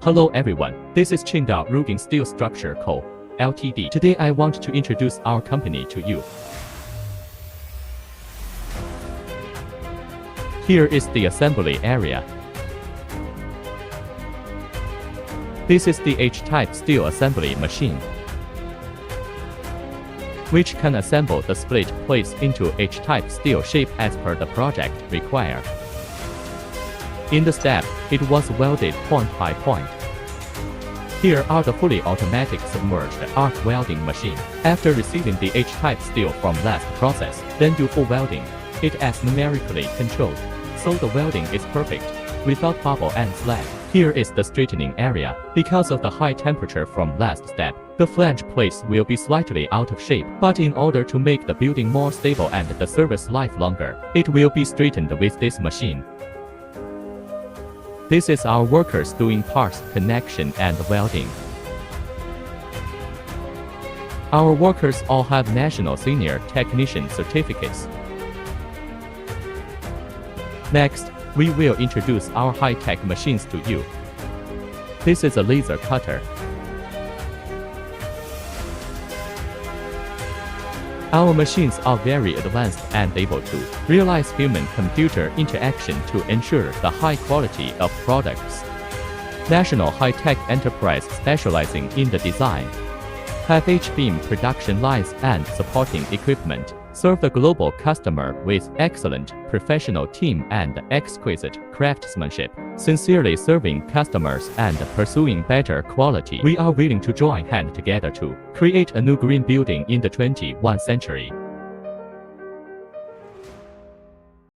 Hello everyone, this is Qingdao Roofing Steel Structure Co. Ltd. Today I want to introduce our company to you. Here is the assembly area. This is the H-type steel assembly machine, which can assemble the split plates into H-type steel shape as per the project require. In the step, it was welded point by point. Here are the fully automatic submerged arc welding machine. After receiving the H-type steel from last process, then do full welding. It is numerically controlled, so the welding is perfect, without bubble and slag. Here is the straightening area. Because of the high temperature from last step, the flange plates will be slightly out of shape, but in order to make the building more stable and the service life longer, it will be straightened with this machine. This is our workers doing parts connection and welding. Our workers all have National Senior Technician certificates. Next, we will introduce our high-tech machines to you. This is a laser cutter. Our machines are very advanced and able to realize human-computer interaction to ensure the high quality of products. National high-tech enterprise specializing in the design, have H-beam production lines and supporting equipment, serve the global customer with excellent professional team and exquisite craftsmanship, sincerely serving customers and pursuing better quality. We are willing to join hand together to create a new green building in the 21st century.